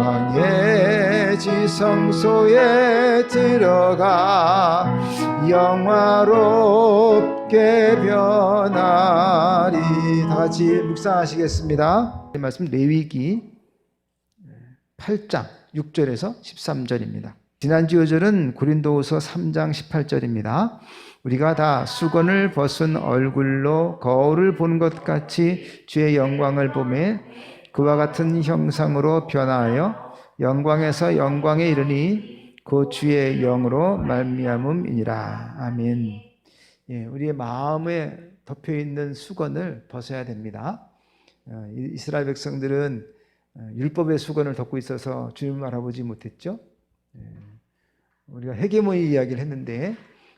왕의 지성소에 들어가 영화롭게 변하리. 다 같이 묵상하시겠습니다. 이 말씀 레위기 8장 6절에서 13절입니다. 지난주 요절은 고린도후서 3장 18절입니다. 우리가 다 수건을 벗은 얼굴로 거울을 보는 것 같이 주의 영광을 보매 그와 같은 형상으로 변화하여 영광에서 영광에 이르니 그 주의 영으로 말미암음이니라. 아멘. 예, 우리의 마음에 덮여 있는 수건을 벗어야 됩니다. 이스라엘 백성들은 율법의 수건을 덮고 있어서 주님을 알아보지 못했죠. 우리가 헤게모니 이야기를 했는데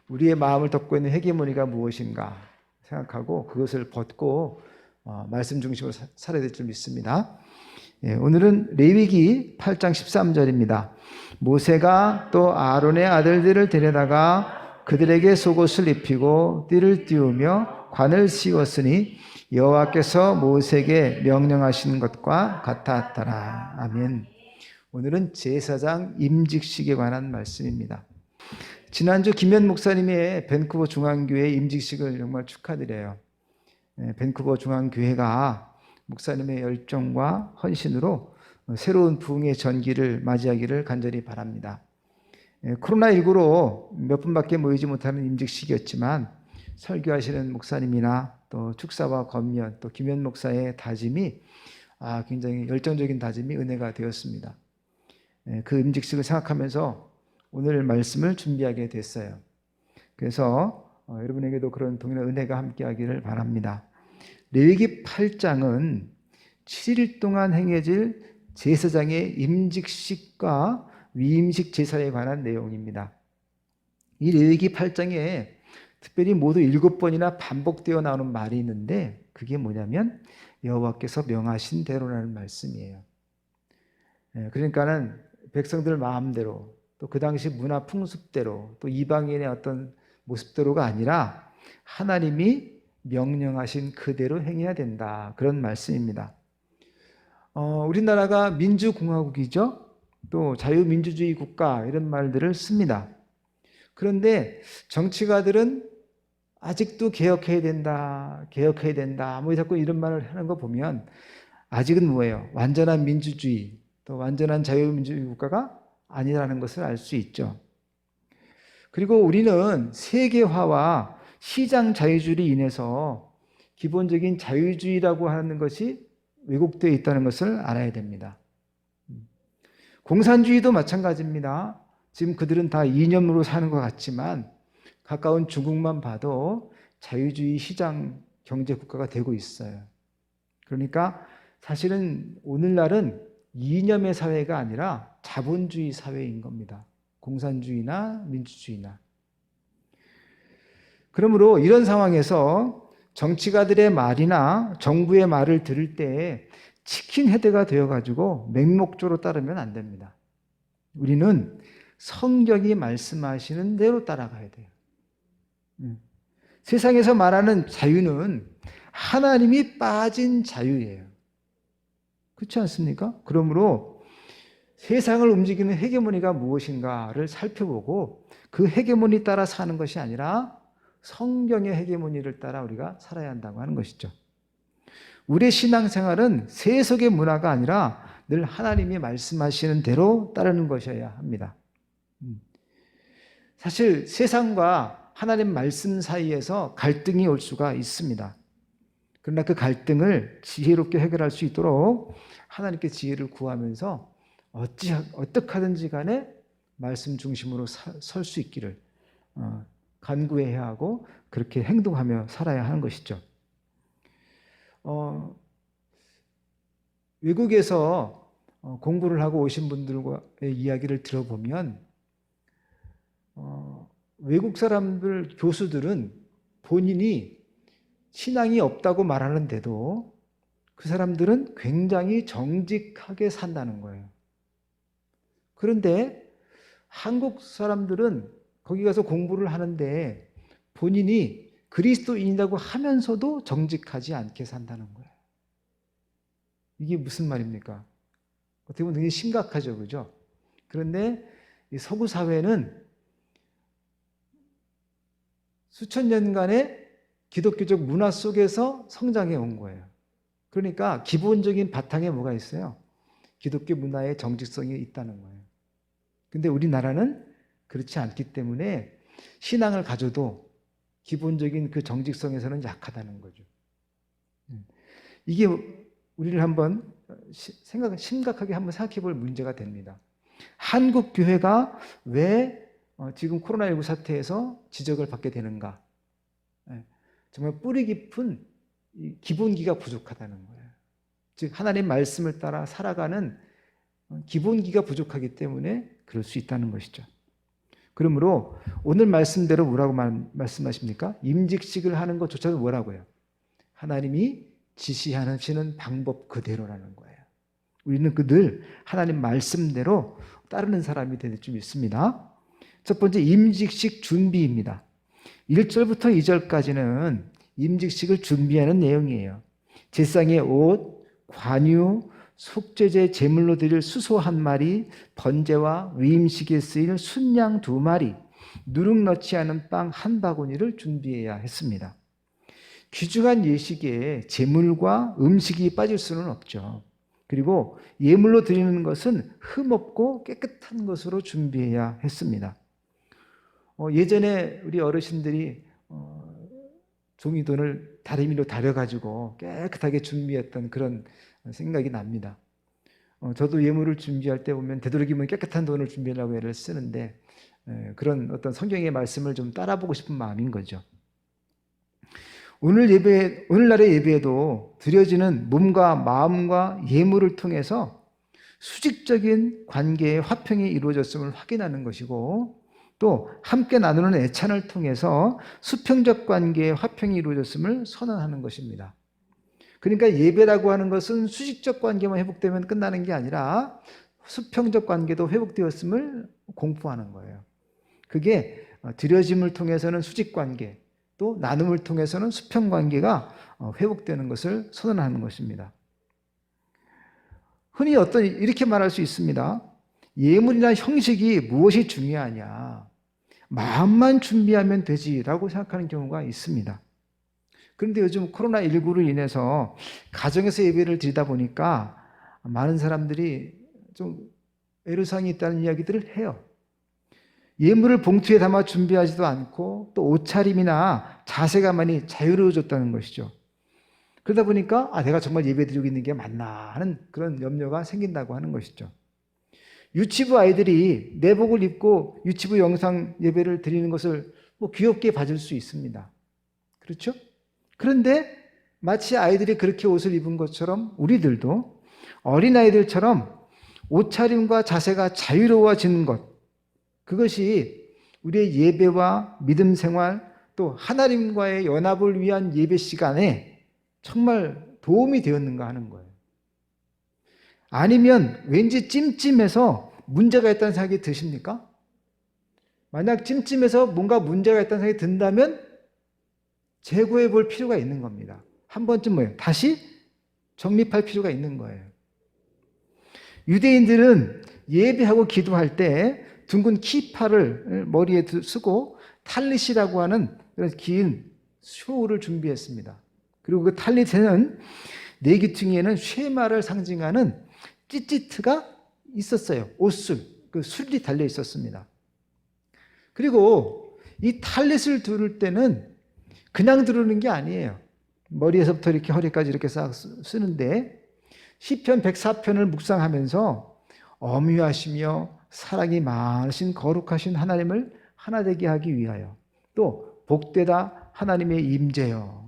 우리의 마음을 덮고 있는 헤게모니가 무엇인가 생각하고 그것을 벗고 말씀 중심으로 살아야 될 줄 믿습니다. 오늘은 레위기 8장 13절입니다. 모세가 또 아론의 아들들을 데려다가 그들에게 속옷을 입히고 띠를 띄우며 관을 씌웠으니 여호와께서 모세에게 명령하신 것과 같았더라. 아멘. 오늘은 제사장 임직식에 관한 말씀입니다. 지난주 김현 목사님의 밴쿠버 중앙교회 임직식을 정말 축하드려요. 밴쿠버 중앙교회가 목사님의 열정과 헌신으로 새로운 부흥의 전기를 맞이하기를 간절히 바랍니다. 코로나19로 몇 분밖에 모이지 못하는 임직식이었지만 설교하시는 목사님이나 또 축사와 권면 또 김현 목사의 다짐이 굉장히 열정적인 다짐이 은혜가 되었습니다. 그 임직식을 생각하면서 오늘 말씀을 준비하게 됐어요. 그래서 여러분에게도 그런 동일한 은혜가 함께하기를 바랍니다. 레위기 8장은 7일 동안 행해질 제사장의 임직식과 위임식 제사에 관한 내용입니다. 이 레위기 8장에 특별히 모두 7번이나 반복되어 나오는 말이 있는데 그게 뭐냐면 여호와께서 명하신 대로라는 말씀이에요. 그러니까는 백성들 마음대로 또 그 당시 문화 풍습대로 또 이방인의 어떤 모습대로가 아니라 하나님이 명령하신 그대로 행해야 된다. 그런 말씀입니다. 우리나라가 민주공화국이죠. 또 자유민주주의 국가 이런 말들을 씁니다. 그런데 정치가들은 아직도 개혁해야 된다. 개혁해야 된다. 자꾸 이런 말을 하는 거 보면 아직은 뭐예요? 완전한 민주주의 또 완전한 자유민주주의 국가가 아니라는 것을 알 수 있죠. 그리고 우리는 세계화와 시장 자유주의로 인해서 기본적인 자유주의라고 하는 것이 왜곡되어 있다는 것을 알아야 됩니다. 공산주의도 마찬가지입니다. 지금 그들은 다 이념으로 사는 것 같지만 가까운 중국만 봐도 자유주의 시장 경제 국가가 되고 있어요. 그러니까 사실은 오늘날은 이념의 사회가 아니라 자본주의 사회인 겁니다. 공산주의나 민주주의나. 그러므로 이런 상황에서 정치가들의 말이나 정부의 말을 들을 때 치킨 헤드가 되어가지고 맹목적으로 따르면 안 됩니다. 우리는 성경이 말씀하시는 대로 따라가야 돼요. 세상에서 말하는 자유는 하나님이 빠진 자유예요. 그렇지 않습니까? 그러므로 세상을 움직이는 헤게모니가 무엇인가를 살펴보고 그 헤게모니 따라 사는 것이 아니라 성경의 헤게모니를 따라 우리가 살아야 한다고 하는 것이죠. 우리의 신앙생활은 세속의 문화가 아니라 늘 하나님이 말씀하시는 대로 따르는 것이어야 합니다. 사실 세상과 하나님 말씀 사이에서 갈등이 올 수가 있습니다. 그러나 그 갈등을 지혜롭게 해결할 수 있도록 하나님께 지혜를 구하면서 어떻게 하든지 간에 말씀 중심으로 설 수 있기를 간구해야 하고 그렇게 행동하며 살아야 하는 것이죠. 외국에서 공부를 하고 오신 분들과의 이야기를 들어보면 외국 사람들, 교수들은 본인이 신앙이 없다고 말하는데도 그 사람들은 굉장히 정직하게 산다는 거예요. 그런데 한국 사람들은 거기 가서 공부를 하는데 본인이 그리스도인이라고 하면서도 정직하지 않게 산다는 거예요. 이게 무슨 말입니까? 어떻게 보면 굉장히 심각하죠. 그죠? 그런데 이 서구 사회는 수천 년간의 기독교적 문화 속에서 성장해 온 거예요. 그러니까 기본적인 바탕에 뭐가 있어요? 기독교 문화의 정직성이 있다는 거예요. 근데 우리나라는 그렇지 않기 때문에 신앙을 가져도 기본적인 그 정직성에서는 약하다는 거죠. 이게 우리를 한번 심각하게 한번 생각해 볼 문제가 됩니다. 한국 교회가 왜 지금 코로나19 사태에서 지적을 받게 되는가? 정말 뿌리 깊은 기본기가 부족하다는 거예요. 즉 하나님 말씀을 따라 살아가는 기본기가 부족하기 때문에 그럴 수 있다는 것이죠. 그러므로 오늘 말씀대로 뭐라고 말씀하십니까? 임직식을 하는 것조차도 뭐라고요? 하나님이 지시하시는 방법 그대로라는 거예요. 우리는 늘 하나님 말씀대로 따르는 사람이 될 줄 믿습니다. 첫 번째 임직식 준비입니다. 1절부터 2절까지는 임직식을 준비하는 내용이에요. 제상의 옷, 관유, 속죄제 제물로 드릴 수소 1마리, 번제와 위임식에 쓰일 순양 2마리, 누룩 넣지 않은 빵 1바구니를 준비해야 했습니다. 귀중한 예식에 제물과 음식이 빠질 수는 없죠. 그리고 예물로 드리는 것은 흠없고 깨끗한 것으로 준비해야 했습니다. 예전에 우리 어르신들이 종이돈을 다리미로 다려가지고 깨끗하게 준비했던 그런 생각이 납니다. 저도 예물을 준비할 때 보면 되도록이면 깨끗한 돈을 준비하려고 애를 쓰는데 그런 어떤 성경의 말씀을 좀 따라보고 싶은 마음인 거죠. 오늘날의 예배에도 드려지는 몸과 마음과 예물을 통해서 수직적인 관계의 화평이 이루어졌음을 확인하는 것이고 또 함께 나누는 애찬을 통해서 수평적 관계의 화평이 이루어졌음을 선언하는 것입니다. 그러니까 예배라고 하는 것은 수직적 관계만 회복되면 끝나는 게 아니라 수평적 관계도 회복되었음을 공포하는 거예요. 그게 드려짐을 통해서는 수직 관계, 또 나눔을 통해서는 수평 관계가 회복되는 것을 선언하는 것입니다. 흔히 이렇게 말할 수 있습니다. 예물이나 형식이 무엇이 중요하냐? 마음만 준비하면 되지라고 생각하는 경우가 있습니다. 그런데 요즘 코로나19로 인해서 가정에서 예배를 드리다 보니까 많은 사람들이 좀 애로사항이 있다는 이야기들을 해요. 예물을 봉투에 담아 준비하지도 않고 또 옷차림이나 자세가 많이 자유로워졌다는 것이죠. 그러다 보니까 내가 정말 예배 드리고 있는 게 맞나 하는 그런 염려가 생긴다고 하는 것이죠. 유치부 아이들이 내복을 입고 유치부 영상 예배를 드리는 것을 귀엽게 봐줄 수 있습니다. 그렇죠? 그런데 마치 아이들이 그렇게 옷을 입은 것처럼 우리들도 어린아이들처럼 옷차림과 자세가 자유로워지는 것, 그것이 우리의 예배와 믿음 생활 또 하나님과의 연합을 위한 예배 시간에 정말 도움이 되었는가 하는 거예요. 아니면 왠지 찜찜해서 문제가 있다는 생각이 드십니까? 만약 찜찜해서 뭔가 문제가 있다는 생각이 든다면 재고해 볼 필요가 있는 겁니다. 한 번쯤 다시 정립할 필요가 있는 거예요. 유대인들은 예배하고 기도할 때 둥근 키파를 머리에 쓰고 탈릿이라고 하는 그런 긴 쇼를 준비했습니다. 그리고 그 탈릿에는 내귀퉁이에는 쉐마를 상징하는 찌찌트가 있었어요. 옷술, 그 술이 달려 있었습니다. 그리고 이 탈릿을 두를 때는 그냥 두르는 게 아니에요. 머리에서부터 이렇게 허리까지 이렇게 싹 쓰는데 시편 104편을 묵상하면서 엄유하시며 사랑이 많으신 거룩하신 하나님을 하나 되게 하기 위하여 또 복되다 하나님의 임재여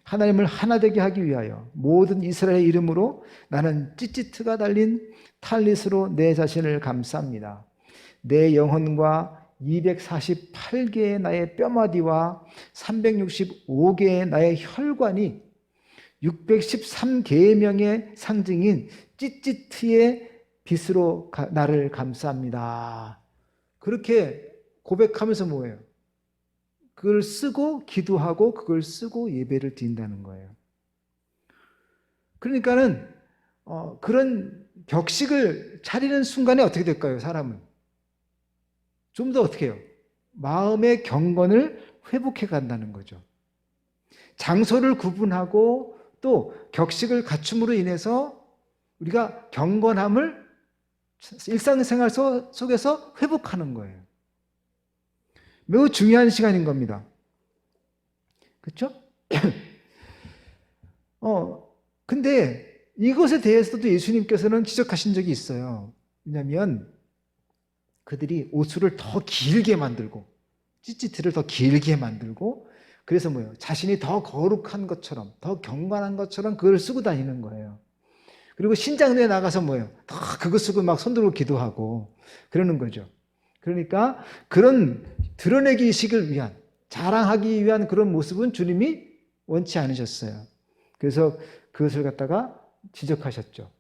하나님을 하나 되게 하기 위하여 모든 이스라엘의 이름으로 나는 찌찌트가 달린 탈릿으로 내 자신을 감쌉니다. 내 영혼과 248개의 나의 뼈마디와 365개의 나의 혈관이 613계명의 상징인 찌찌트의 빛으로 나를 감쌉니다. 그렇게 고백하면서 뭐예요? 그걸 쓰고 기도하고 그걸 쓰고 예배를 드린다는 거예요. 그러니까는 그런 격식을 차리는 순간에 어떻게 될까요? 사람은 좀 더 어떻게 해요? 마음의 경건을 회복해 간다는 거죠. 장소를 구분하고 또 격식을 갖춤으로 인해서 우리가 경건함을 일상생활 속에서 회복하는 거예요. 매우 중요한 시간인 겁니다. 그렇죠? 근데 이것에 대해서도 예수님께서는 지적하신 적이 있어요. 왜냐하면 그들이 옷을 더 길게 만들고 찌찌티를 더 길게 만들고 그래서 뭐예요? 자신이 더 거룩한 것처럼 더 경건한 것처럼 그걸 쓰고 다니는 거예요. 그리고 신장로에 나가서 뭐예요? 더 그거 쓰고 막 손들고 기도하고 그러는 거죠. 그러니까 그런 드러내기식을 위한 자랑하기 위한 그런 모습은 주님이 원치 않으셨어요. 그래서 그것을 갖다가 지적하셨죠.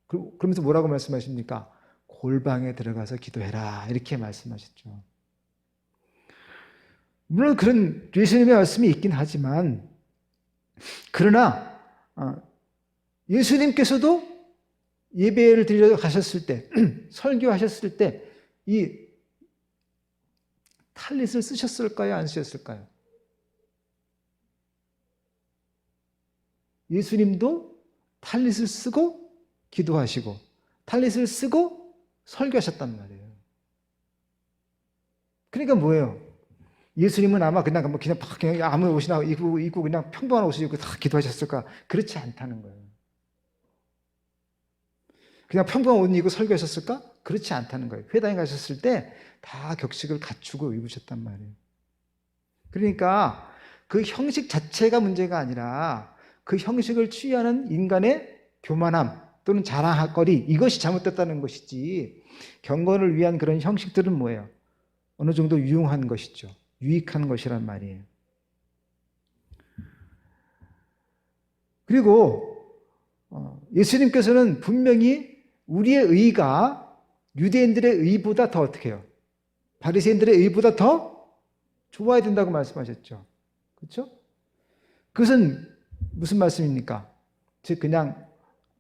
그러면서 뭐라고 말씀하십니까? 골방에 들어가서 기도해라 이렇게 말씀하셨죠. 물론 그런 예수님의 말씀이 있긴 하지만 그러나 예수님께서도 예배를 드리러 가셨을 때 설교하셨을 때 이 탈릿을 쓰셨을까요? 안 쓰셨을까요? 예수님도 탈릿을 쓰고 기도하시고 탈릿을 쓰고 설교하셨단 말이에요. 그러니까 뭐예요? 예수님은 아마 그냥 아무 옷이나 입고 그냥 평범한 옷을 입고 다 기도하셨을까? 그렇지 않다는 거예요. 그냥 평범한 옷 입고 설교하셨을까? 그렇지 않다는 거예요. 회당에 가셨을 때 다 격식을 갖추고 입으셨단 말이에요. 그러니까 그 형식 자체가 문제가 아니라 그 형식을 취하는 인간의 교만함 또는 자랑거리 이것이 잘못됐다는 것이지 경건을 위한 그런 형식들은 뭐예요? 어느 정도 유용한 것이죠. 유익한 것이란 말이에요. 그리고 예수님께서는 분명히 우리의 의가 유대인들의 의보다 더 어떻게 해요? 바리새인들의 의보다 더 좋아야 된다고 말씀하셨죠. 그렇죠? 그것은 무슨 말씀입니까? 즉 그냥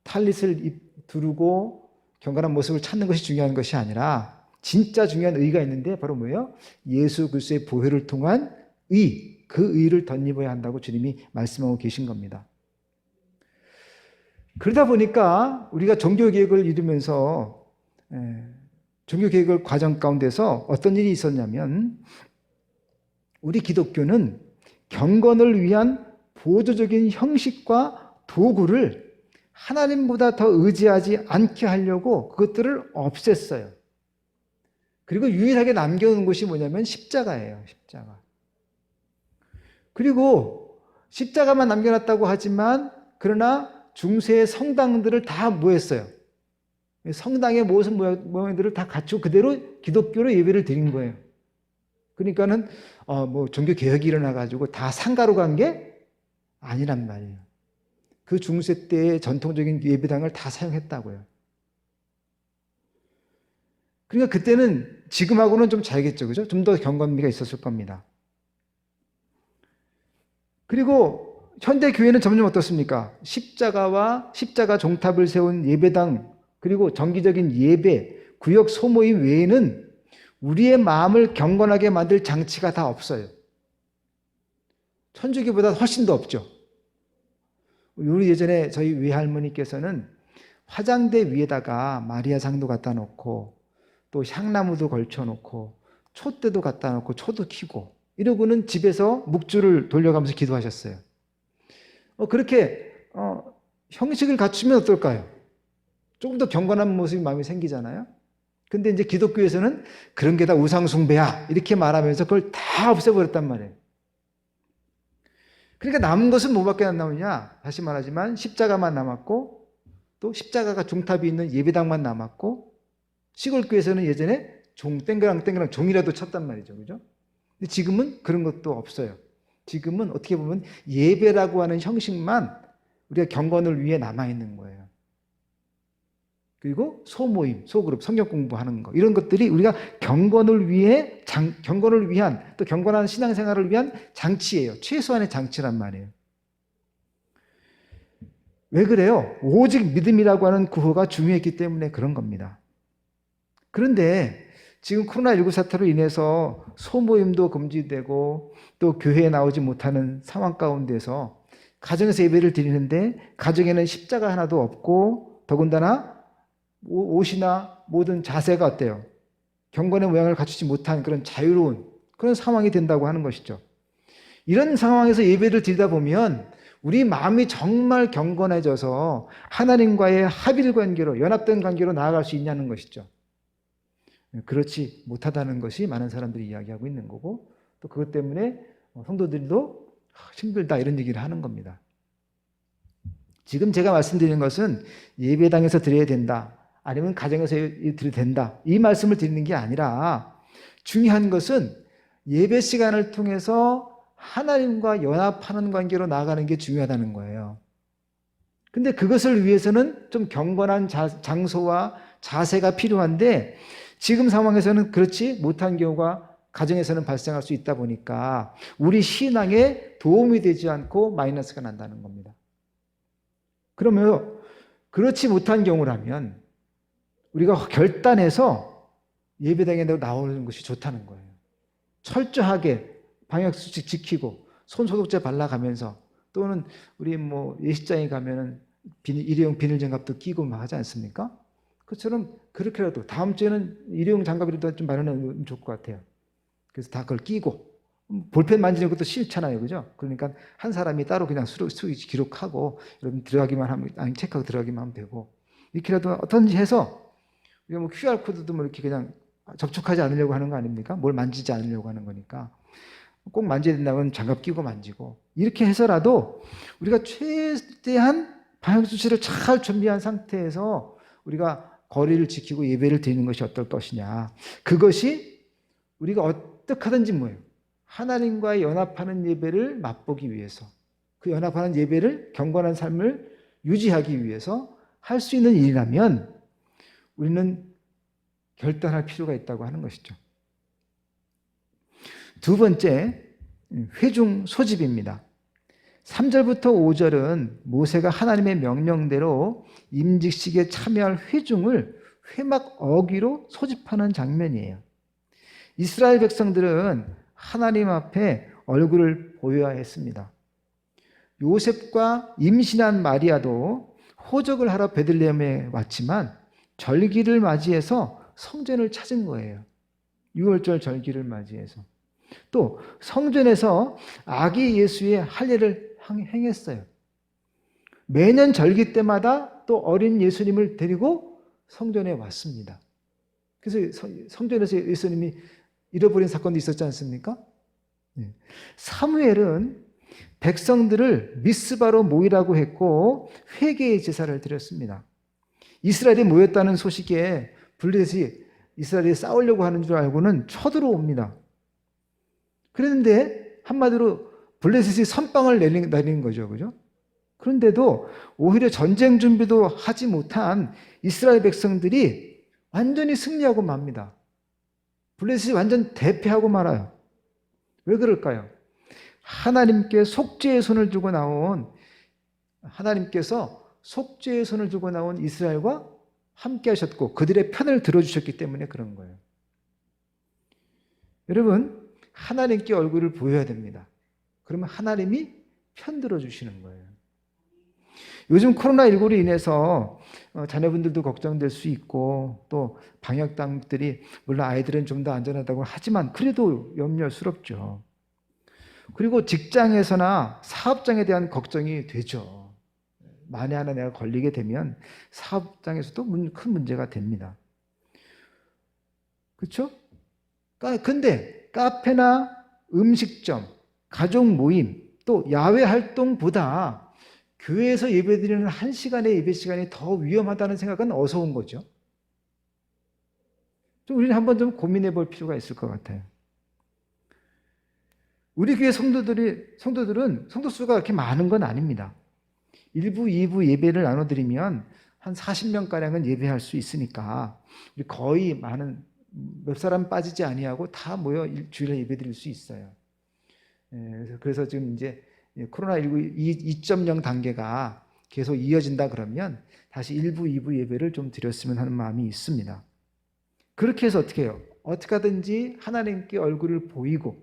탈릿을 두르고 경건한 모습을 찾는 것이 중요한 것이 아니라 진짜 중요한 의가 있는데 바로 뭐예요? 예수 그리스도의 보혈을 통한 의, 그 의를 덧입어야 한다고 주님이 말씀하고 계신 겁니다. 그러다 보니까 우리가 종교개혁을 이루면서 종교개혁을 과정 가운데서 어떤 일이 있었냐면 우리 기독교는 경건을 위한 보조적인 형식과 도구를 하나님보다 더 의지하지 않게 하려고 그것들을 없앴어요. 그리고 유일하게 남겨놓은 것이 뭐냐면 십자가예요. 십자가. 그리고 십자가만 남겨놨다고 하지만 그러나 중세의 성당들을 다 뭐했어요? 성당의 모습 모양들을 다 갖추고 그대로 기독교로 예배를 드린 거예요. 그러니까는 종교 개혁이 일어나가지고 다 상가로 간 게 아니란 말이에요. 그 중세 때의 전통적인 예배당을 다 사용했다고요. 그러니까 그때는 지금하고는 좀 다르겠죠, 그죠? 좀 더 경건미가 있었을 겁니다. 그리고 현대 교회는 점점 어떻습니까? 십자가와 십자가 종탑을 세운 예배당 그리고 정기적인 예배, 구역 소모임 외에는 우리의 마음을 경건하게 만들 장치가 다 없어요. 천주교보다 훨씬 더 없죠. 우리 예전에 저희 외할머니께서는 화장대 위에다가 마리아상도 갖다 놓고 또 향나무도 걸쳐놓고 촛대도 갖다 놓고 초도 켜고 이러고는 집에서 묵주를 돌려가면서 기도하셨어요. 그렇게 형식을 갖추면 어떨까요? 조금 더 경건한 모습이 마음에 생기잖아요. 근데 이제 기독교에서는 그런 게 다 우상숭배야 이렇게 말하면서 그걸 다 없애버렸단 말이에요. 그러니까 남은 것은 뭐밖에 안 남으냐? 다시 말하지만 십자가만 남았고 또 십자가가 종탑이 있는 예배당만 남았고 시골교회에서는 예전에 땡그랑 종이라도 쳤단 말이죠. 그죠? 근데 지금은 그런 것도 없어요. 지금은 어떻게 보면 예배라고 하는 형식만 우리가 경건을 위해 남아있는 거예요. 그리고 소모임, 소그룹, 성경 공부하는 거 이런 것들이 우리가 경건을 위한 또 경건한 신앙생활을 위한 장치예요. 최소한의 장치란 말이에요. 왜 그래요? 오직 믿음이라고 하는 구호가 중요했기 때문에 그런 겁니다. 그런데 지금 코로나19 사태로 인해서 소모임도 금지되고 또 교회에 나오지 못하는 상황 가운데서 가정에서 예배를 드리는데 가정에는 십자가 하나도 없고 더군다나 옷이나 모든 자세가 어때요? 경건의 모양을 갖추지 못한 그런 자유로운 그런 상황이 된다고 하는 것이죠. 이런 상황에서 예배를 드리다 보면 우리 마음이 정말 경건해져서 하나님과의 합일 관계로 연합된 관계로 나아갈 수 있냐는 것이죠. 그렇지 못하다는 것이 많은 사람들이 이야기하고 있는 거고 또 그것 때문에 성도들도 힘들다 이런 얘기를 하는 겁니다. 지금 제가 말씀드리는 것은 예배당에서 드려야 된다 아니면 가정에서 드려야 된다 이 말씀을 드리는 게 아니라 중요한 것은 예배 시간을 통해서 하나님과 연합하는 관계로 나아가는 게 중요하다는 거예요. 근데 그것을 위해서는 좀 경건한 장소와 자세가 필요한데 지금 상황에서는 그렇지 못한 경우가 가정에서는 발생할 수 있다 보니까 우리 신앙에 도움이 되지 않고 마이너스가 난다는 겁니다. 그러면 그렇지 못한 경우라면 우리가 결단해서 예배당에 나오는 것이 좋다는 거예요. 철저하게 방역수칙 지키고 손소독제 발라가면서 또는 우리 예식장에 가면은 일회용 비닐장갑도 끼고 막 하지 않습니까? 그처럼 그렇게라도 다음 주에는 일회용 장갑이라도 좀 마련하면 좋을 것 같아요. 그래서 다 그걸 끼고 볼펜 만지는 것도 싫잖아요, 그죠? 그러니까 한 사람이 따로 그냥 기록하고 여러분 들어가기만 하면 아니 체크하고 들어가기만 하면 되고 이렇게라도 어떤지 해서 우리가 QR 코드도 이렇게 그냥 접촉하지 않으려고 하는 거 아닙니까? 뭘 만지지 않으려고 하는 거니까. 꼭 만져야 된다면 장갑 끼고 만지고 이렇게 해서라도 우리가 최대한 방역수칙을 잘 준비한 상태에서 우리가 거리를 지키고 예배를 드리는 것이 어떨 것이냐. 그것이 우리가 어떻게 하든지 하나님과의 연합하는 예배를 맛보기 위해서 그 연합하는 예배를 경건한 삶을 유지하기 위해서 할 수 있는 일이라면 우리는 결단할 필요가 있다고 하는 것이죠. 두 번째, 회중 소집입니다. 3절부터 5절은 모세가 하나님의 명령대로 임직식에 참여할 회중을 회막 어기로 소집하는 장면이에요. 이스라엘 백성들은 하나님 앞에 얼굴을 보여야 했습니다. 요셉과 임신한 마리아도 호적을 하러 베들레헴에 왔지만 절기를 맞이해서 성전을 찾은 거예요. 6월절 절기를 맞이해서. 또 성전에서 아기 예수의 할례를 행했어요. 매년 절기 때마다 또 어린 예수님을 데리고 성전에 왔습니다. 그래서 성전에서 예수님이 잃어버린 사건도 있었지 않습니까? 사무엘은 백성들을 미스바로 모이라고 했고 회개의 제사를 드렸습니다. 이스라엘이 모였다는 소식에 블레셋이 이스라엘이 싸우려고 하는 줄 알고는 쳐들어옵니다. 그런데 한마디로 블레셋이 선빵을 내린 거죠. 그죠? 그런데도 오히려 전쟁 준비도 하지 못한 이스라엘 백성들이 완전히 승리하고 맙니다. 블레셋이 완전 대패하고 말아요. 왜 그럴까요? 하나님께 속죄의 손을 두고 나온 하나님께서 속죄의 손을 두고 나온 이스라엘과 함께 하셨고 그들의 편을 들어주셨기 때문에 그런 거예요. 여러분 하나님께 얼굴을 보여야 됩니다. 그러면 하나님이 편들어 주시는 거예요. 요즘 코로나19로 인해서 자녀분들도 걱정될 수 있고 또 방역당국들이 물론 아이들은 좀 더 안전하다고 하지만 그래도 염려스럽죠. 그리고 직장에서나 사업장에 대한 걱정이 되죠. 만에 하나 내가 걸리게 되면 사업장에서도 큰 문제가 됩니다. 그렇죠? 근데 카페나 음식점, 가족 모임, 또 야외 활동보다 교회에서 예배드리는 1시간의 예배 시간이 더 위험하다는 생각은 어서 온 거죠. 우리는 한번 좀 고민해 볼 필요가 있을 것 같아요. 우리 교회 성도들은 성도 수가 그렇게 많은 건 아닙니다. 1부, 2부 예배를 나눠드리면 한 40명가량은 예배할 수 있으니까 거의 몇 사람 빠지지 아니하고 다 모여 주일에 예배드릴 수 있어요. 그래서 지금 이제 코로나19 2.0 단계가 계속 이어진다 그러면 다시 1부, 2부 예배를 좀 드렸으면 하는 마음이 있습니다. 그렇게 해서 어떻게 해요? 어떻게 하든지 하나님께 얼굴을 보이고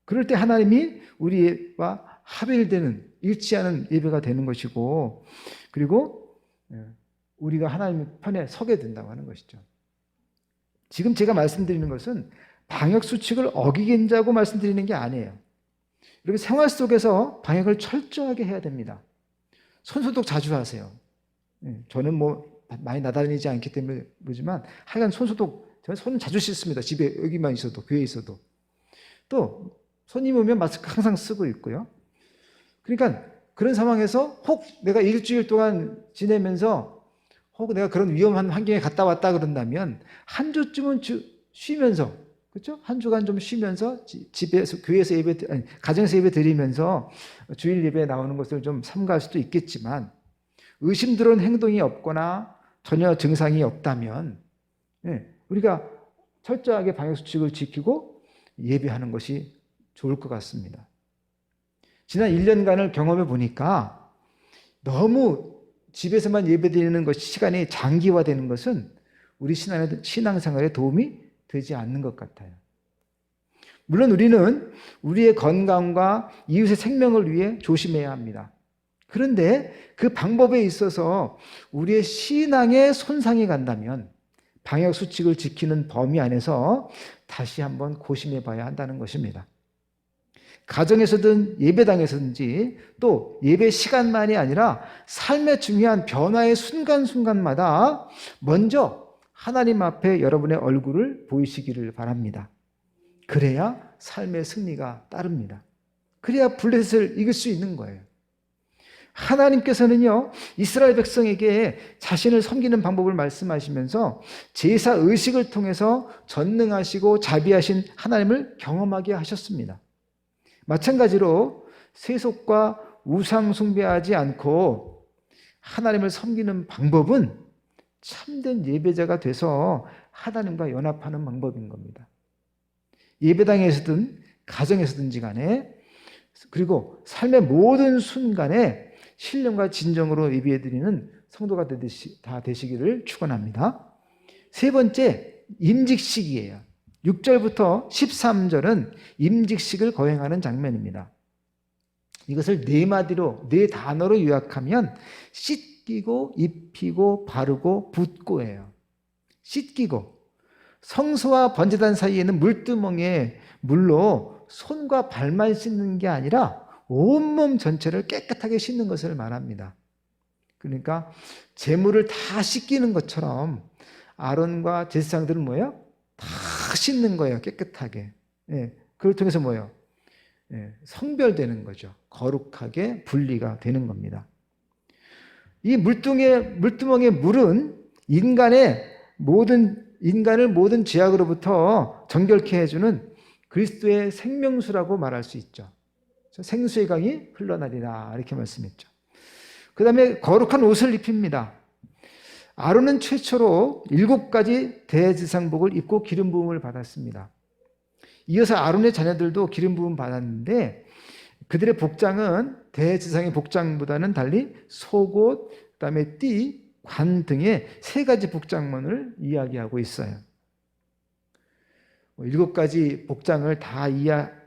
그럴 때 하나님이 우리와 합일되는 일치하는 예배가 되는 것이고 그리고 우리가 하나님의 편에 서게 된다고 하는 것이죠. 지금 제가 말씀드리는 것은 방역수칙을 어기겠다고 말씀드리는 게 아니에요. 여러분 생활 속에서 방역을 철저하게 해야 됩니다. 손소독 자주 하세요. 저는 많이 나다니지 않기 때문에 모르지만 하여간 손소독, 저는 손 자주 씻습니다. 집에 여기만 있어도, 교회에 있어도. 또 손님 오면 마스크 항상 쓰고 있고요. 그러니까 그런 상황에서 혹 내가 일주일 동안 지내면서 혹 내가 그런 위험한 환경에 갔다 왔다 그런다면 한 주쯤은 쉬면서, 그렇죠? 한 주간 좀 쉬면서 집에서, 교회에서 예배, 아니, 가정에서 예배 드리면서 주일 예배에 나오는 것을 좀 삼가할 수도 있겠지만 의심스러운 행동이 없거나 전혀 증상이 없다면 우리가 철저하게 방역수칙을 지키고 예배하는 것이 좋을 것 같습니다. 지난 1년간을 경험해 보니까 너무 집에서만 예배드리는 것 시간이 장기화되는 것은 우리 신앙생활에 도움이 되지 않는 것 같아요. 물론 우리는 우리의 건강과 이웃의 생명을 위해 조심해야 합니다. 그런데 그 방법에 있어서 우리의 신앙에 손상이 간다면 방역수칙을 지키는 범위 안에서 다시 한번 고심해 봐야 한다는 것입니다. 가정에서든 예배당에서든지 또 예배 시간만이 아니라 삶의 중요한 변화의 순간순간마다 먼저 하나님 앞에 여러분의 얼굴을 보이시기를 바랍니다. 그래야 삶의 승리가 따릅니다. 그래야 블레셋을 이길 수 있는 거예요. 하나님께서는요, 이스라엘 백성에게 자신을 섬기는 방법을 말씀하시면서 제사 의식을 통해서 전능하시고 자비하신 하나님을 경험하게 하셨습니다. 마찬가지로 세속과 우상 숭배하지 않고 하나님을 섬기는 방법은 참된 예배자가 돼서 하나님과 연합하는 방법인 겁니다. 예배당에서든 가정에서든지 간에 그리고 삶의 모든 순간에 신령과 진정으로 예배드리는 성도가 다 되시기를 축원합니다. 세 번째, 임직식이에요. 6절부터 13절은 임직식을 거행하는 장면입니다. 이것을 네 마디로, 네 단어로 요약하면 씻기고, 입히고, 바르고, 붓고예요. 씻기고, 성소와 번제단 사이에는 물두멍에 물로 손과 발만 씻는 게 아니라 온몸 전체를 깨끗하게 씻는 것을 말합니다. 그러니까 제물을 다 씻기는 것처럼 아론과 제사장들은 뭐예요? 다 씻는 거예요. 깨끗하게. 그걸 통해서 뭐예요? 성별되는 거죠. 거룩하게 분리가 되는 겁니다. 이 물두멍의 물은 인간을 모든 죄악으로부터 정결케 해주는 그리스도의 생명수라고 말할 수 있죠. 생수의 강이 흘러나리라 이렇게 말씀했죠. 그 다음에 거룩한 옷을 입힙니다. 아론은 최초로 7가지 대제사장복을 입고 기름 부음을 받았습니다. 이어서 아론의 자녀들도 기름 부음 받았는데 그들의 복장은 대제사장의 복장보다는 달리 속옷, 그다음에 띠, 관 등의 3가지 복장문을 이야기하고 있어요. 7가지 복장을 다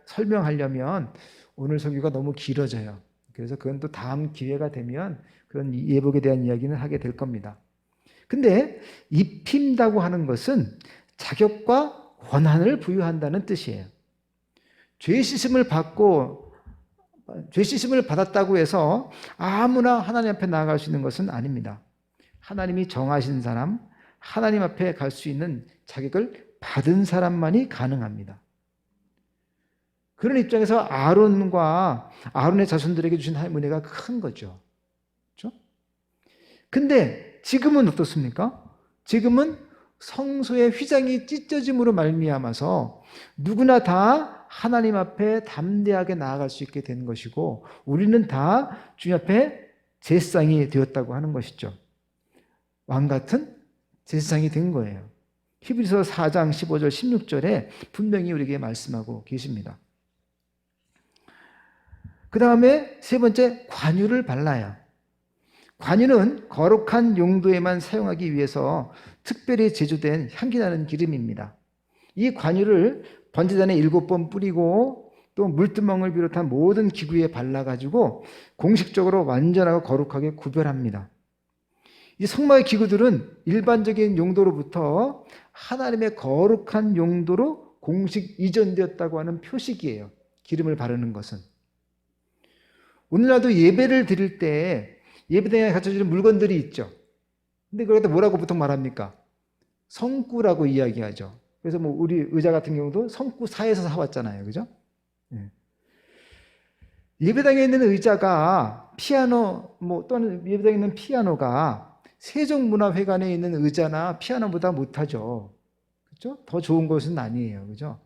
설명하려면 오늘 설교가 너무 길어져요. 그래서 그건 또 다음 기회가 되면 그런 예복에 대한 이야기는 하게 될 겁니다. 근데 입힌다고 하는 것은 자격과 권한을 부여한다는 뜻이에요. 죄 씻음을 받았다고 해서 아무나 하나님 앞에 나아갈 수 있는 것은 아닙니다. 하나님이 정하신 사람, 하나님 앞에 갈 수 있는 자격을 받은 사람만이 가능합니다. 그런 입장에서 아론의 자손들에게 주신 하나님의 은혜가 큰 거죠. 그렇죠? 근데 지금은 어떻습니까? 지금은 성소의 휘장이 찢어짐으로 말미암아서 누구나 다 하나님 앞에 담대하게 나아갈 수 있게 된 것이고 우리는 다 주님 앞에 제사장이 되었다고 하는 것이죠. 왕 같은 제사장이 된 거예요. 히브리서 4장 15절 16절에 분명히 우리에게 말씀하고 계십니다. 그 다음에 세 번째, 관유를 발라요. 관유는 거룩한 용도에만 사용하기 위해서 특별히 제조된 향기나는 기름입니다. 이 관유를 번제단에 7번 뿌리고 또 물두멍을 비롯한 모든 기구에 발라가지고 공식적으로 완전하고 거룩하게 구별합니다. 이 성막의 기구들은 일반적인 용도로부터 하나님의 거룩한 용도로 공식 이전되었다고 하는 표식이에요. 기름을 바르는 것은. 오늘날도 예배를 드릴 때 예배당에 갖춰지는 물건들이 있죠. 근데 그걸 갖다 뭐라고 보통 말합니까? 성구라고 이야기하죠. 그래서 뭐 우리 의자 같은 경우도 성구사에서 사왔잖아요. 그죠? 예. 예배당에 있는 의자가 피아노, 또는 예배당에 있는 피아노가 세종문화회관에 있는 의자나 피아노보다 못하죠. 그렇죠? 더 좋은 것은 아니에요. 그죠?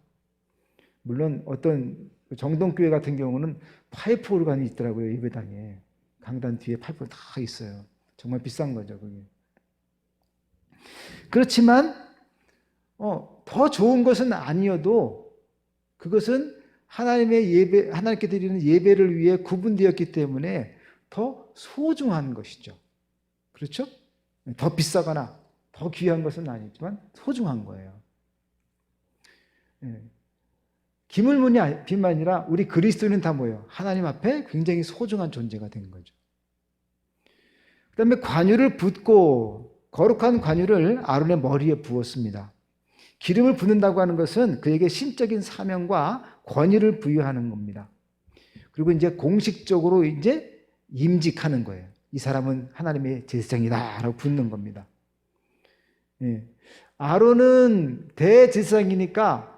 물론 어떤 정동교회 같은 경우는 파이프 오르간이 있더라고요. 예배당에. 강단 뒤에 파이프가 다 있어요. 정말 비싼 거죠. 그게. 그렇지만 더 좋은 것은 아니어도 그것은 하나님께 드리는 예배를 위해 구분되었기 때문에 더 소중한 것이죠. 그렇죠? 더 비싸거나 더 귀한 것은 아니지만 소중한 거예요. 기물뿐만 아니라 우리 그리스도인은 다 뭐예요? 하나님 앞에 굉장히 소중한 존재가 된 거죠. 그 다음에 관유를 붓고 거룩한 관유를 아론의 머리에 부었습니다. 기름을 붓는다고 하는 것은 그에게 신적인 사명과 권위를 부여하는 겁니다. 그리고 이제 공식적으로 이제 임직하는 거예요. 이 사람은 하나님의 제사장이다라고 붓는 겁니다. 예. 아론은 대제사장이니까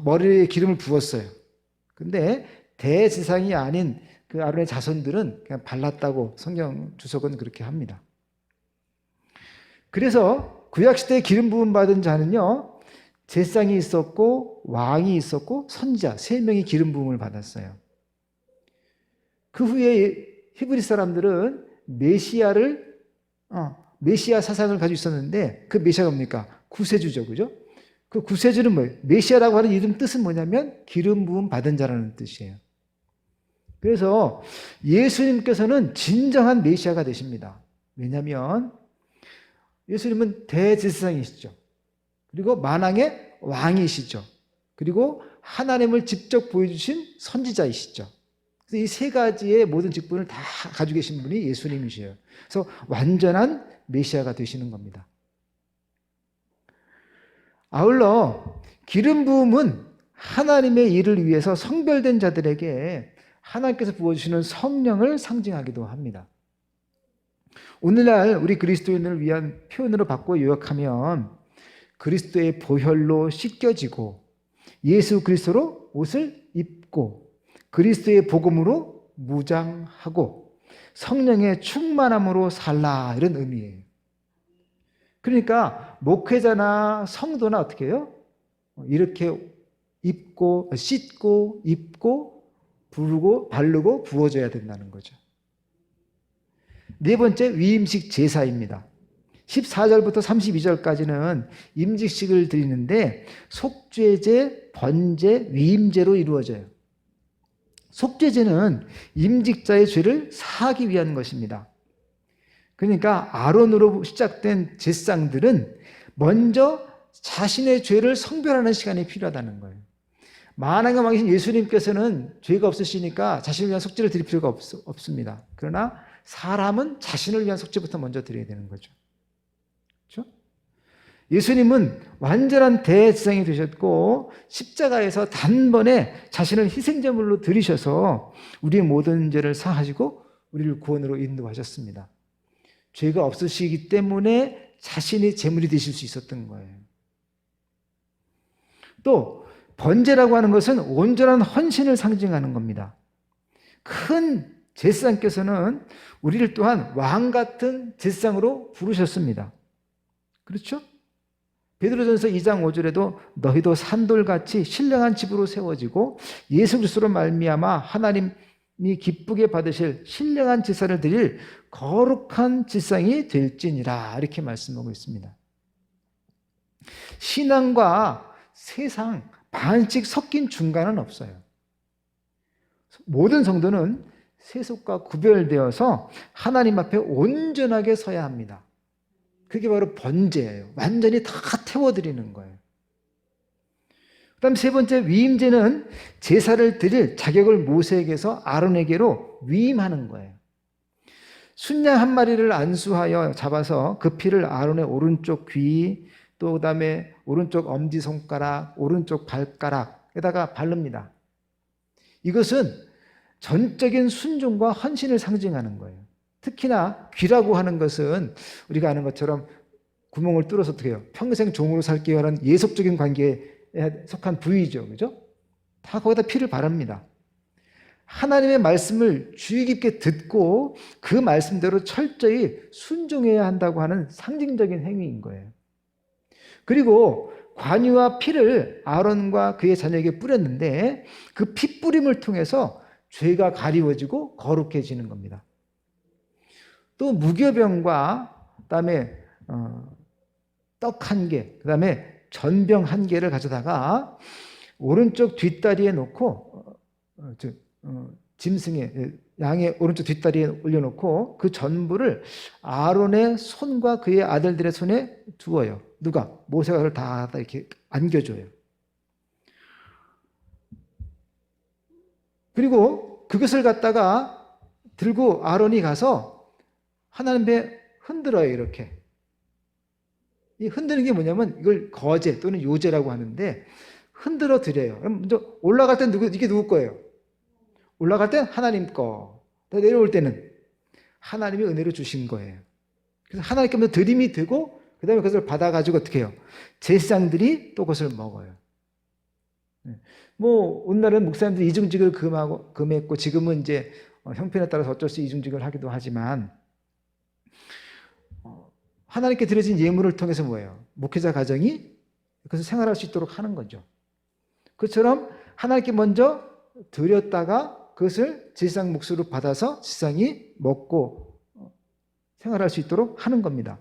머리에 기름을 부었어요. 근데 대제사장이 아닌 그 아론의 자손들은 그냥 발랐다고 성경 주석은 그렇게 합니다. 그래서 구약시대에 기름 부음 받은 자는요, 제사장이 있었고 왕이 있었고 선지자 3명이 기름 부음을 받았어요. 그 후에 히브리 사람들은 메시아 사상을 가지고 있었는데 그 메시아가 뭡니까? 구세주죠. 그죠? 그 구세주는 뭐예요? 메시아라고 하는 이름 뜻은 뭐냐면 기름 부음 받은 자라는 뜻이에요. 그래서 예수님께서는 진정한 메시아가 되십니다. 왜냐하면 예수님은 대제사장이시죠. 그리고 만왕의 왕이시죠. 그리고 하나님을 직접 보여주신 선지자이시죠. 그래서 이 3가지의 모든 직분을 다 가지고 계신 분이 예수님이셔요. 그래서 완전한 메시아가 되시는 겁니다. 아울러 기름 부음은 하나님의 일을 위해서 성별된 자들에게 하나님께서 부어주시는 성령을 상징하기도 합니다. 오늘날 우리 그리스도인을 위한 표현으로 바꿔 요약하면 그리스도의 보혈로 씻겨지고 예수 그리스도로 옷을 입고 그리스도의 복음으로 무장하고 성령의 충만함으로 살라, 이런 의미예요. 그러니까 목회자나 성도나 어떻게 해요? 이렇게 입고 씻고 입고 부르고 바르고 부어줘야 된다는 거죠. 4번째, 위임식 제사입니다. 14절부터 32절까지는 임직식을 드리는데 속죄제, 번제, 위임제로 이루어져요. 속죄제는 임직자의 죄를 사하기 위한 것입니다. 그러니까 아론으로 시작된 제사장들은 먼저 자신의 죄를 성별하는 시간이 필요하다는 거예요. 만왕의 왕이신 예수님께서는 죄가 없으시니까 자신을 위한 속죄를 드릴 필요가 없습니다. 그러나 사람은 자신을 위한 속죄부터 먼저 드려야 되는 거죠. 그렇죠? 예수님은 완전한 대제사장이 되셨고 십자가에서 단번에 자신을 희생제물로 드리셔서 우리의 모든 죄를 사하시고 우리를 구원으로 인도하셨습니다. 죄가 없으시기 때문에 자신이 제물이 되실 수 있었던 거예요. 또 번제라고 하는 것은 온전한 헌신을 상징하는 겁니다. 큰 제사장께서는 우리를 또한 왕 같은 제사장으로 부르셨습니다. 그렇죠? 베드로전서 2장 5절에도 너희도 산돌같이 신령한 집으로 세워지고 예수 그리스도로 말미암아 하나님이 기쁘게 받으실 신령한 제사를 드릴 거룩한 제사장이 될지니라, 이렇게 말씀하고 있습니다. 신앙과 세상 반씩 섞인 중간은 없어요. 모든 성도는 세속과 구별되어서 하나님 앞에 온전하게 서야 합니다. 그게 바로 번제예요. 완전히 다 태워드리는 거예요. 그 다음 세 번째, 위임제는 제사를 드릴 자격을 모세에게서 아론에게로 위임하는 거예요. 순양 한 마리를 안수하여 잡아서 그 피를 아론의 오른쪽 귀, 또 그다음에 오른쪽 엄지손가락, 오른쪽 발가락에다가 바릅니다. 이것은 전적인 순종과 헌신을 상징하는 거예요. 특히나 귀라고 하는 것은 우리가 아는 것처럼 구멍을 뚫어서 어떻게 해요? 평생 종으로 살게요 하는 예속적인 관계에 속한 부위죠. 그죠? 다 거기다 피를 바릅니다. 하나님의 말씀을 주의 깊게 듣고 그 말씀대로 철저히 순종해야 한다고 하는 상징적인 행위인 거예요. 그리고 관유와 피를 아론과 그의 자녀에게 뿌렸는데 그 피 뿌림을 통해서 죄가 가리워지고 거룩해지는 겁니다. 또 무교병과 그다음에 떡 한 개, 그다음에 전병 한 개를 가져다가 오른쪽 뒷다리에 놓고 짐승의 양의 오른쪽 뒷다리에 올려놓고 그 전부를 아론의 손과 그의 아들들의 손에 두어요. 누가? 모세가 그걸 다 이렇게 안겨줘요. 그리고 그것을 갖다가 들고 아론이 가서 하나님 앞에 흔들어요. 이렇게. 이 흔드는 게 뭐냐면 이걸 거제 또는 요제라고 하는데 흔들어 드려요. 그럼 먼저 올라갈 땐 이게 누구 거예요? 올라갈 땐 하나님 거. 내려올 때는 하나님이 은혜로 주신 거예요. 그래서 하나님께 먼저 드림이 되고 그 다음에 그것을 받아가지고 어떻게 해요? 제사장들이 또 그것을 먹어요. 뭐 오늘날은 목사님들이 이중직을 금했고 지금은 이제 형편에 따라서 어쩔 수 이중직을 하기도 하지만 하나님께 드려진 예물을 통해서 뭐예요? 목회자 가정이 그것을 생활할 수 있도록 하는 거죠. 그처럼 하나님께 먼저 드렸다가 그것을 제사장 몫으로 받아서 제사장이 먹고 생활할 수 있도록 하는 겁니다.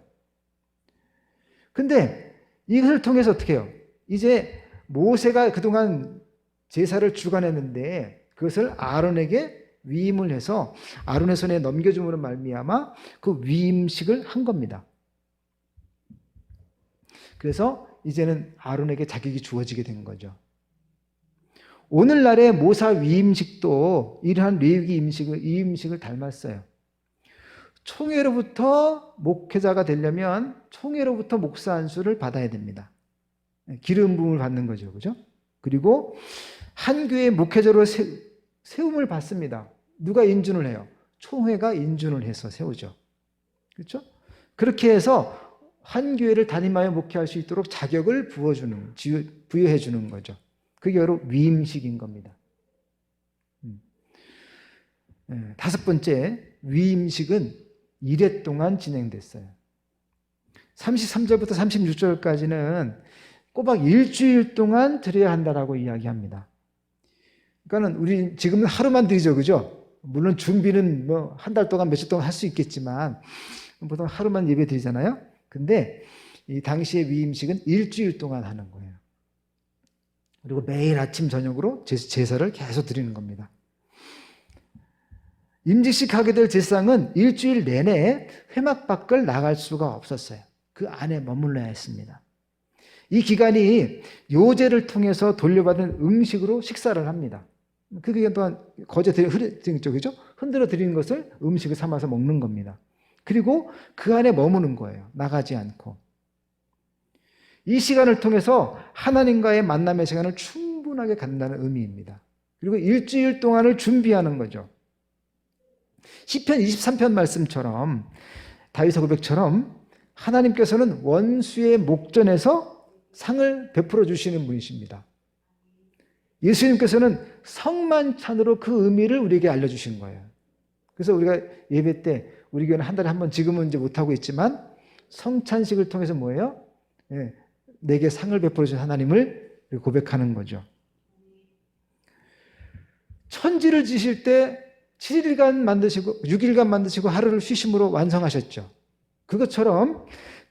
근데 이것을 통해서 어떻게 해요? 이제 모세가 그동안 제사를 주관했는데 그것을 아론에게 위임을 해서 아론의 손에 넘겨줌으로 말미암아 그 위임식을 한 겁니다. 그래서 이제는 아론에게 자격이 주어지게 된 거죠. 오늘날의 모사 위임식도 이러한 레위기 위임식을 닮았어요. 총회로부터 목회자가 되려면 총회로부터 목사 안수를 받아야 됩니다. 기름 부음을 받는 거죠. 그죠? 그리고 한 교회 목회자로 세움을 받습니다. 누가 인준을 해요? 총회가 인준을 해서 세우죠. 그렇죠? 그렇게 해서 한 교회를 담임하여 목회할 수 있도록 자격을 부여해 주는 거죠. 그게 바로 위임식인 겁니다. 다섯 번째, 위임식은 1회 동안 진행됐어요. 33절부터 36절까지는 꼬박 일주일 동안 드려야 한다라고 이야기합니다. 그러니까는 우리 지금은 하루만 드리죠, 그죠? 물론 준비는 뭐 한 달 동안 며칠 동안 할 수 있겠지만 보통 하루만 예배 드리잖아요. 근데 이 당시의 위임식은 일주일 동안 하는 거예요. 그리고 매일 아침 저녁으로 제사를 계속 드리는 겁니다. 임직식 하게 될 제사장은 일주일 내내 회막 밖을 나갈 수가 없었어요. 그 안에 머물러야 했습니다. 이 기간이 요제를 통해서 돌려받은 음식으로 식사를 합니다. 그 기간 동안 거제 쪽이죠. 흔들어 드리는 것을 음식을 삼아서 먹는 겁니다. 그리고 그 안에 머무는 거예요. 나가지 않고. 이 시간을 통해서 하나님과의 만남의 시간을 충분하게 갖는다는 의미입니다. 그리고 일주일 동안을 준비하는 거죠. 시편 23편 말씀처럼 다윗의 고백처럼 하나님께서는 원수의 목전에서 상을 베풀어 주시는 분이십니다. 예수님께서는 성만찬으로 그 의미를 우리에게 알려주신 거예요. 그래서 우리가 예배 때 우리 교회는 한 달에 한 번 지금은 이제 못하고 있지만 성찬식을 통해서 뭐예요? 내게 상을 베풀어 주신 하나님을 고백하는 거죠. 천지를 지실 때 7일간 만드시고 6일간 만드시고 하루를 쉬심으로 완성하셨죠. 그것처럼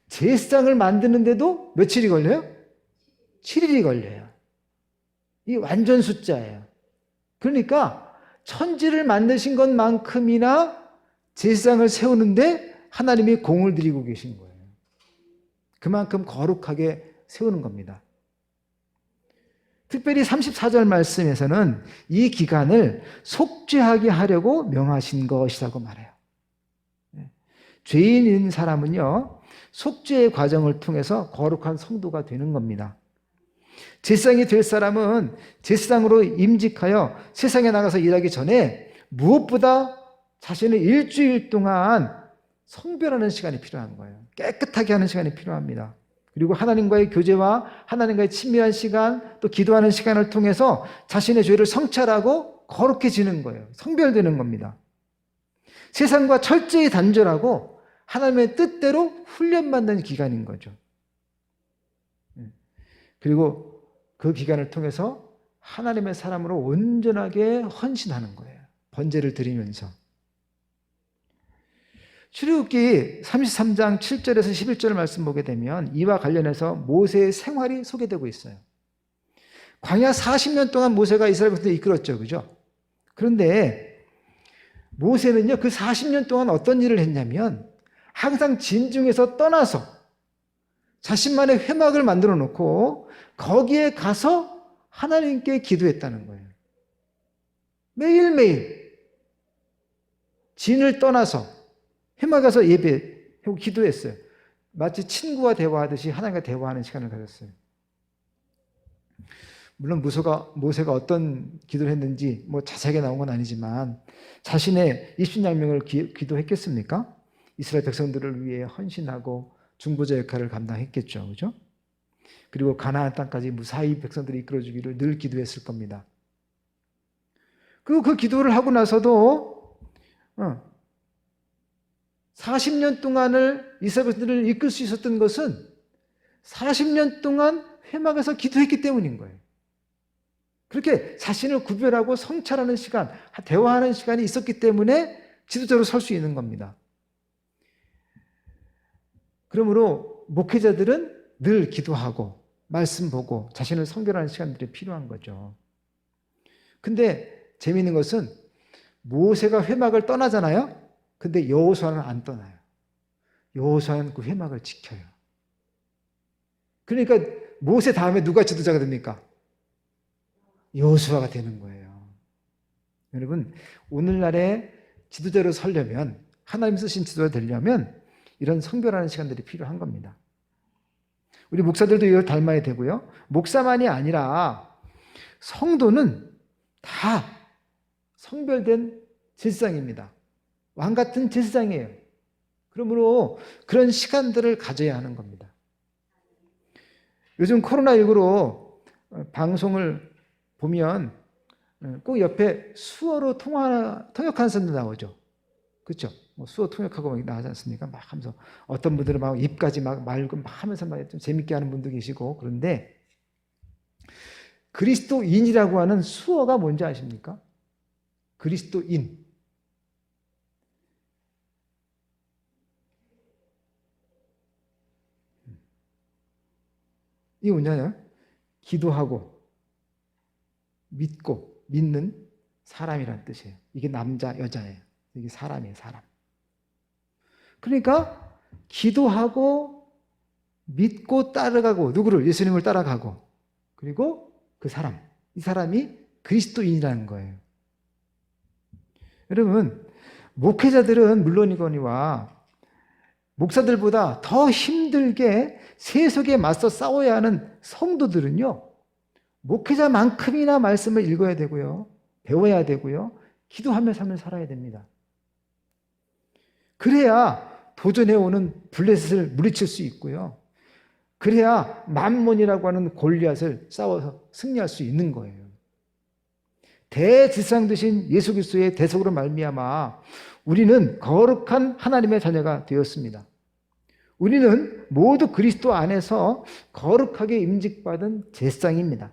제사장을 만드는데도 며칠이 걸려요? 7일이 걸려요. 이 완전 숫자예요. 그러니까 천지를 만드신 것만큼이나 제사장을 세우는데 하나님이 공을 들이고 계신 거예요. 그만큼 거룩하게 세우는 겁니다. 특별히 34절 말씀에서는 이 기간을 속죄하게 하려고 명하신 것이라고 말해요. 죄인인 사람은요, 속죄의 과정을 통해서 거룩한 성도가 되는 겁니다. 제사장이 될 사람은 제사장으로 임직하여 세상에 나가서 일하기 전에 무엇보다 자신을 일주일 동안 성별하는 시간이 필요한 거예요. 깨끗하게 하는 시간이 필요합니다. 그리고 하나님과의 교제와 하나님과의 친밀한 시간, 또 기도하는 시간을 통해서 자신의 죄를 성찰하고 거룩해지는 거예요. 성별되는 겁니다. 세상과 철저히 단절하고 하나님의 뜻대로 훈련받는 기간인 거죠. 그리고 그 기간을 통해서 하나님의 사람으로 온전하게 헌신하는 거예요. 번제를 드리면서. 출애굽기 33장 7절에서 11절 말씀 보게 되면 이와 관련해서 모세의 생활이 소개되고 있어요. 광야 40년 동안 모세가 이스라엘 백성들을 이끌었죠. 그죠? 그런데 모세는요, 그 40년 동안 어떤 일을 했냐면 항상 진중에서 떠나서 자신만의 회막을 만들어 놓고 거기에 가서 하나님께 기도했다는 거예요. 매일매일 진을 떠나서 회막에 가서 예배하고 기도했어요. 마치 친구와 대화하듯이 하나님과 대화하는 시간을 가졌어요. 물론 모세가 어떤 기도를 했는지 자세하게 나온 건 아니지만 자신의 입신양명을 기도했겠습니까? 이스라엘 백성들을 위해 헌신하고 중보자 역할을 감당했겠죠. 그죠? 그리고 가나안 땅까지 무사히 백성들이 이끌어주기를 늘 기도했을 겁니다. 그리고 그 기도를 하고 나서도 40년 동안을 이스라엘 백성들을 이끌 수 있었던 것은 40년 동안 회막에서 기도했기 때문인 거예요. 그렇게 자신을 구별하고 성찰하는 시간, 대화하는 시간이 있었기 때문에 지도자로 설 수 있는 겁니다. 그러므로 목회자들은 늘 기도하고 말씀 보고 자신을 성별하는 시간들이 필요한 거죠. 근데 재미있는 것은 모세가 회막을 떠나잖아요. 근데 여호수아는 안 떠나요. 여호수아는 그 회막을 지켜요. 그러니까 모세 다음에 누가 지도자가 됩니까? 여호수아가 되는 거예요. 여러분, 오늘날의 지도자로 서려면, 하나님 쓰신 지도자 되려면 이런 성별하는 시간들이 필요한 겁니다. 우리 목사들도 이걸 닮아야 되고요. 목사만이 아니라 성도는 다 성별된 제사장입니다. 왕 같은 제사장이에요. 그러므로 그런 시간들을 가져야 하는 겁니다. 요즘 코로나19로 방송을 보면 꼭 옆에 수어로 통역하는 사람들 나오죠. 그렇죠? 수어 통역하고 나오지 않습니까? 막 하면서 어떤 분들은 막 입까지 막 말고 막 하면서 막 좀 재밌게 하는 분도 계시고. 그런데 그리스도인이라고 하는 수어가 뭔지 아십니까? 그리스도인. 이게 뭐냐면 기도하고 믿고 믿는 사람이라는 뜻이에요. 이게 남자, 여자예요. 이게 사람이에요, 사람. 그러니까 기도하고 믿고 따라가고, 누구를? 예수님을 따라가고, 그리고 그 사람, 이 사람이 그리스도인이라는 거예요. 여러분, 목회자들은 물론이거니와 목사들보다 더 힘들게 세속에 맞서 싸워야 하는 성도들은요, 목회자만큼이나 말씀을 읽어야 되고요, 배워야 되고요, 기도하며 삶을 살아야 됩니다. 그래야 도전해오는 블레셋을 물리칠 수 있고요, 그래야 만몬이라고 하는 골리앗을 싸워서 승리할 수 있는 거예요. 대제사장 되신 예수 그리스도의 대속으로 말미암아 우리는 거룩한 하나님의 자녀가 되었습니다. 우리는 모두 그리스도 안에서 거룩하게 임직받은 제사장입니다.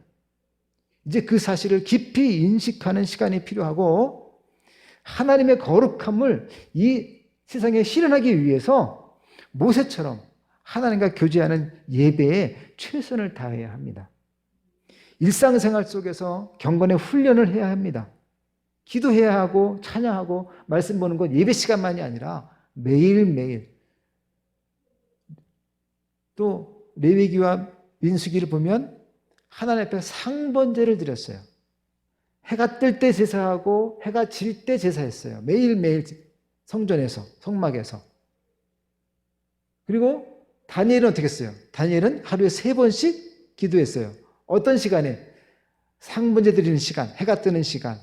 이제 그 사실을 깊이 인식하는 시간이 필요하고, 하나님의 거룩함을 이 세상에 실현하기 위해서 모세처럼 하나님과 교제하는 예배에 최선을 다해야 합니다. 일상생활 속에서 경건의 훈련을 해야 합니다. 기도해야 하고 찬양하고 말씀 보는 건 예배 시간만이 아니라 매일매일. 또 레위기와 민수기를 보면 하나님 앞에 상번제를 드렸어요. 해가 뜰 때 제사하고 해가 질 때 제사했어요. 매일매일 성전에서, 성막에서. 그리고 다니엘은 어떻게 했어요? 다니엘은 하루에 3번씩 기도했어요. 어떤 시간에? 상번제 드리는 시간, 해가 뜨는 시간,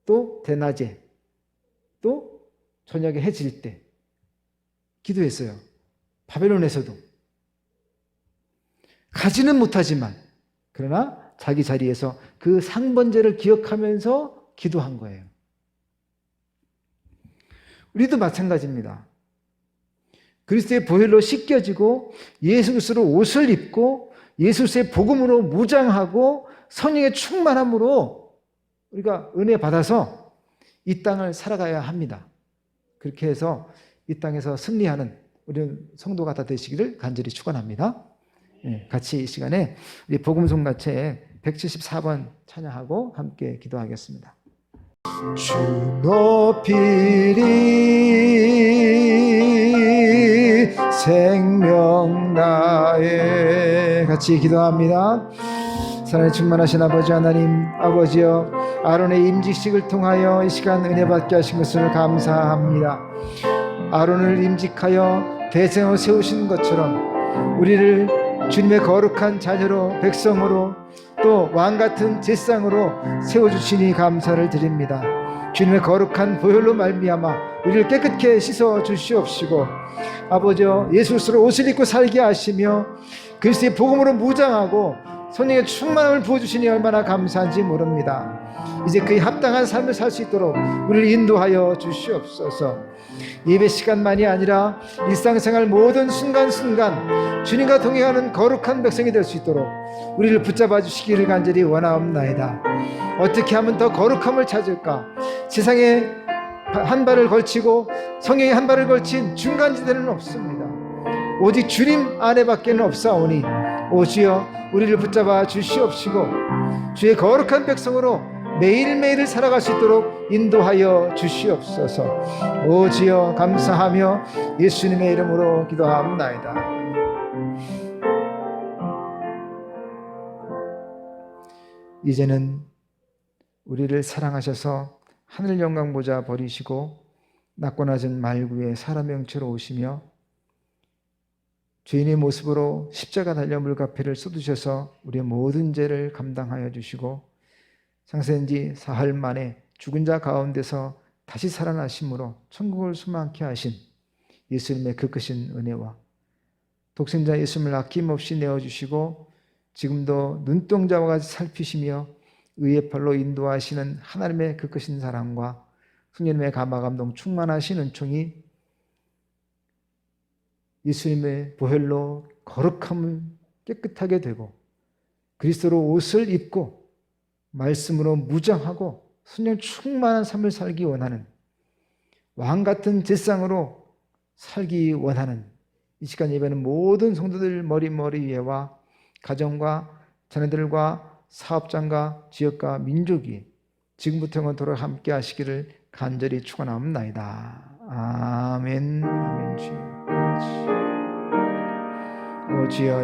또 대낮에, 또 저녁에 해 질 때 기도했어요. 바벨론에서도. 가지는 못하지만 그러나 자기 자리에서 그 상번제를 기억하면서 기도한 거예요. 우리도 마찬가지입니다. 그리스도의 보혈로 씻겨지고 예수 그리스도로 옷을 입고 예수 그리스도의 복음으로 무장하고 성령의 충만함으로 우리가 은혜 받아서 이 땅을 살아가야 합니다. 그렇게 해서 이 땅에서 승리하는 우리 성도가 다 되시기를 간절히 축원합니다. 같이 이 시간에 우리 복음 송가채 174번 찬양하고 함께 기도하겠습니다. 주 높이리 생명 나에. 같이 기도합니다. 사랑에 충만하신 아버지 하나님, 아버지여, 아론의 임직식을 통하여 이 시간 은혜 받게 하신 것을 감사합니다. 아론을 임직하여 대생으로 세우신 것처럼 우리를 주님의 거룩한 자녀로, 백성으로, 또 왕같은 제상으로 세워주시니 감사를 드립니다. 주님의 거룩한 보혈로 말미암아 우리를 깨끗게 씻어 주시옵시고, 아버지여, 예수 그리스도로 옷을 입고 살게 하시며 그리스도의 복음으로 무장하고 성령의 충만함을 부어주시니 얼마나 감사한지 모릅니다. 이제 그에 합당한 삶을 살 수 있도록 우리를 인도하여 주시옵소서. 예배 시간만이 아니라 일상생활 모든 순간순간 주님과 동행하는 거룩한 백성이 될 수 있도록 우리를 붙잡아 주시기를 간절히 원하옵나이다. 어떻게 하면 더 거룩함을 찾을까? 세상에 한 발을 걸치고 성령에 한 발을 걸친 중간지대는 없습니다. 오직 주님 안에밖에는 없사오니 오 주여, 우리를 붙잡아 주시옵시고 주의 거룩한 백성으로 매일매일을 살아갈 수 있도록 인도하여 주시옵소서. 오 주여, 감사하며 예수님의 이름으로 기도합나이다. 이제는 우리를 사랑하셔서 하늘 영광 보좌 버리시고 낮고 낮은 말구에 사람의 형체로 오시며 죄인의 모습으로 십자가 달려 물가피를 쏟으셔서 우리의 모든 죄를 감당하여 주시고 창세한 지 사흘 만에 죽은 자 가운데서 다시 살아나심으로 천국을 소망케 하신 예수님의 그 크신 은혜와 독생자 예수님을 아낌없이 내어주시고 지금도 눈동자와 같이 살피시며 의의 팔로 인도하시는 하나님의 그 크신 사랑과 성령님의 감화 감동 충만하신 은총이 예수님의 보혈로 거룩함을 깨끗하게 되고 그리스도로 옷을 입고 말씀으로 무장하고 성령 충만한 삶을 살기 원하는 왕같은 제상으로 살기 원하는 이 시간 예배는 모든 성도들 머리 위에와 가정과 자녀들과 사업장과 지역과 민족이 지금부터 영원토록 함께 하시기를 간절히 축원하옵나이다. 아멘. 아멘. 주여. 오 주여.